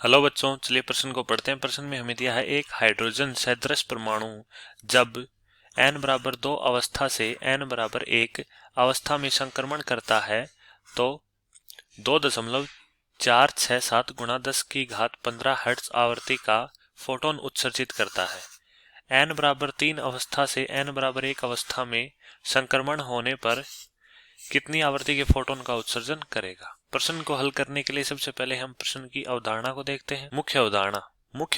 Hello बच्चों, चलिए प्रश्न को पढ़ते हैं। प्रश्न में हमें दिया है एक हाइड्रोजन सदृश परमाणु जब n बराबर 2 अवस्था से n बराबर 1 अवस्था में संक्रमण करता है तो 2.467 गुणा 10 की घात 15 हर्ट्ज आवृत्ति का फोटोन उत्सर्जित करता है। n बराबर 3 अवस्था से n बराबर 1 अवस्था में संक्रमण होने पर कितनी आवृत्ति के फोटोन का उत्सर्जन करेगा। प्रश्न को हल करने के लिए सबसे पहले हम प्रश्न की अवधारणा को देखते हैं। मुख्य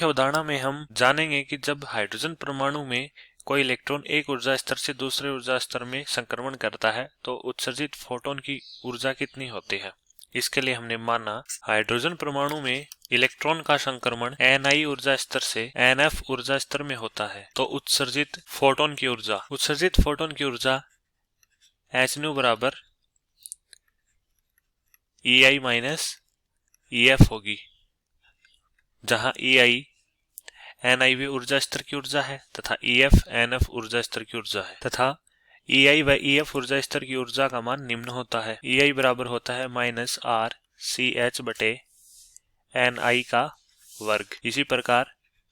अवधारणा में हम जानेंगे कि जब हाइड्रोजन परमाणु में कोई इलेक्ट्रॉन एक ऊर्जा स्तर से दूसरे ऊर्जा स्तर में संक्रमण करता है तो उत्सर्जित फोटोन की ऊर्जा कितनी होती है। इसके लिए हमने माना हाइड्रोजन परमाणु में इलेक्ट्रॉन का संक्रमण Ni ऊर्जा स्तर से Nf ऊर्जा स्तर में होता है तो उत्सर्जित फोटोन की ऊर्जा hν बराबर EI माइनस EF होगी, जहां EI NiV ऊर्जा स्तर की ऊर्जा है तथा EF NF ऊर्जा स्तर की ऊर्जा है तथा EI व EF ऊर्जा स्तर की ऊर्जा का मान निम्न होता है। EI बराबर होता है माइनस RCH बटे Ni का वर्ग। इसी प्रकार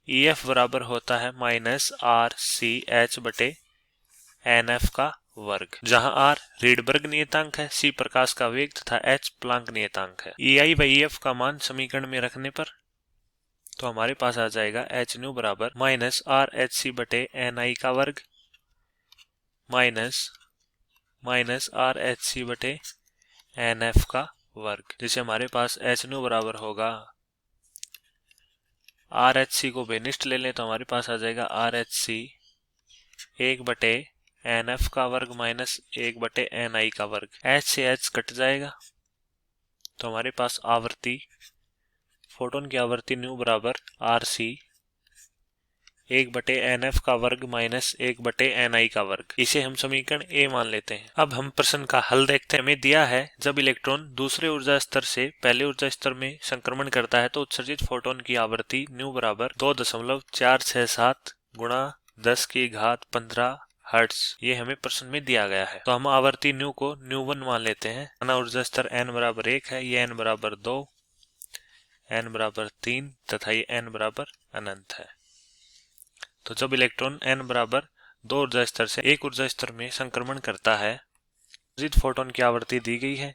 EF बराबर होता है माइनस RCH बटे NF का वर्ग, जहां R रीडबर्ग नियतांक है, C प्रकाश का वेग तथा H प्लांक नियतांक है। EI व EF का मान समीकरण में रखने पर तो हमारे पास आ जाएगा hν बराबर माइनस RHC बटे Ni का वर्ग माइनस RHC बटे NF का वर्ग, जिसे हमारे पास hν बराबर होगा RHC को बेनिष्ठ ले लें तो हमारे पास आ जाएगा RHC 1 बटे NF का वर्ग माइनस 1 बटे Ni का वर्ग। H से H कट जाएगा तो हमारे पास आवृत्ति फोटोन की आवृत्ति ν बराबर RC 1 बटे NF का वर्ग माइनस 1 बटे Ni का वर्ग। इसे हम समीकरण A मान लेते हैं। अब हम प्रश्न का हल देखते हैं। हमें दिया है जब इलेक्ट्रॉन दूसरे ऊर्जा स्तर से पहले ऊर्जा स्तर में संक्रमण करता है तो उत्सर्जित फोटोन की आवृत्ति ν बराबर 2.467 गुणा 10 की घात 15 हर्ट्ज, ये हमें प्रश्न में दिया गया है। तो हम आवृत्ति ν को ν1 मान लेते हैं। माना ऊर्जा स्तर n बराबर 1 है, ये n बराबर 2, n बराबर 3 तथा ये n बराबर अनंत है। तो जब इलेक्ट्रॉन n बराबर 2 ऊर्जा स्तर से एक ऊर्जा स्तर में संक्रमण करता है, उत्सर्जित फोटोन की आवृत्ति दी गई है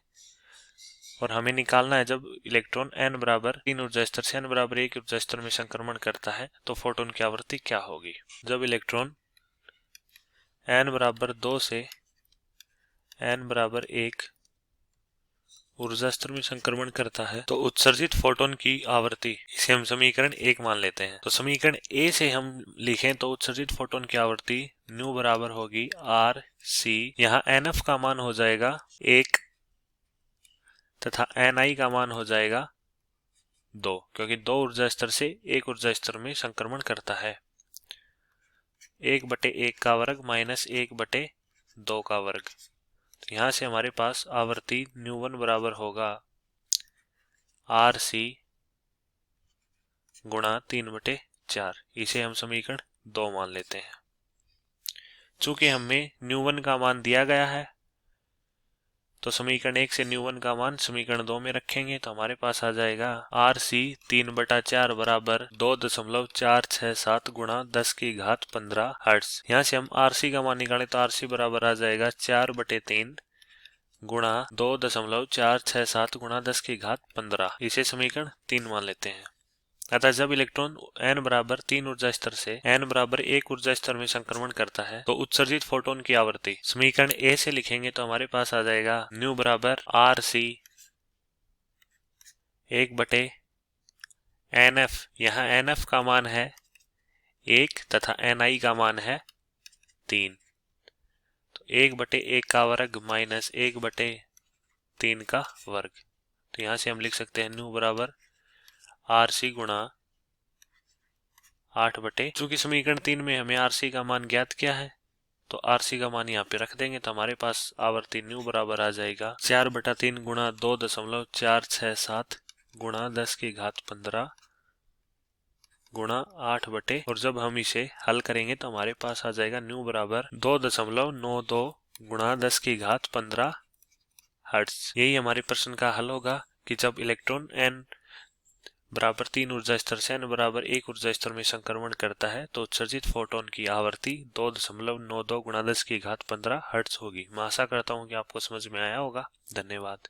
और हमें निकालना है जब इलेक्ट्रॉन n बराबर 3 ऊर्जा स्तर से n बराबर 1 ऊर्जा स्तर में संक्रमण करता है तो फोटोन की आवृत्ति क्या होगी। जब इलेक्ट्रॉन n बराबर 2 से n बराबर 1 ऊर्जा स्तर में संक्रमण करता है तो उत्सर्जित फोटोन की आवृत्ति, इसे हम समीकरण 1 मान लेते हैं। तो समीकरण A से हम लिखें तो उत्सर्जित फोटोन की आवृत्ति ν बराबर होगी RC, यहाँ NF का मान हो जाएगा 1 तथा Ni का मान हो जाएगा 2, क्योंकि 2 ऊर्जा स्तर से एक ऊर्जा स्तर में संक्रमण करता है। 1 बटे 1 का वर्ग माइनस 1 बटे 2 का वर्ग। तो यहाँ से हमारे पास आवृत्ति ν1 बराबर होगा RC गुणा 3 बटे 4, इसे हम समीकरण 2 मान लेते हैं। चूंकि हमें ν1 का मान दिया गया है तो समीकरण 1 से ν1 का मान समीकरण 2 में रखेंगे तो हमारे पास आ जाएगा RC 3 बटा 4 बराबर 2.467 गुणा 10 की घात 15 हर्ट्ज। यहाँ से हम RC का मान निकालें तो RC बराबर आ जाएगा 4 बटे 3 गुणा 2.467 गुणा 10 की घात 15, इसे समीकरण 3 मान लेते हैं। अतः जब इलेक्ट्रॉन n बराबर 3 ऊर्जा स्तर से n बराबर 1 ऊर्जा स्तर में संक्रमण करता है तो उत्सर्जित फोटोन की आवृत्ति समीकरण A से लिखेंगे तो हमारे पास आ जाएगा ν बराबर RC 1 बटे NF, यहाँ NF का मान है 1 तथा Ni का मान है 3, तो 1 बटे 1 का वर्ग माइनस 1 बटे 3 का वर्ग। तो यहाँ से हम लिख सकते हैं ν बराबर RC गुणा 8 बटे, चूंकि समीकरण 3 में हमें RC का मान ज्ञात किया है तो RC का मान यहाँ पे रख देंगे तो हमारे पास आवृत्ति ν बराबर आ जाएगा 4 बटा 3 गुणा 2.467 गुणा 10 की घात 15 गुणा 8 बटे, और जब हम इसे हल करेंगे तो हमारे पास आ जाएगा ν बराबर 2.92 गुणा 10 की घात 15 हर्ट्ज। यही हमारे प्रश्न का हल होगा कि जब इलेक्ट्रॉन n बराबर 3 ऊर्जा स्तर से n बराबर 1 ऊर्जा स्तर में संक्रमण करता है तो उत्सर्जित फोटोन की आवृत्ति 2.92 × 10 की घात 15 हर्ट्ज होगी। मैं आशा करता हूँ कि आपको समझ में आया होगा। धन्यवाद।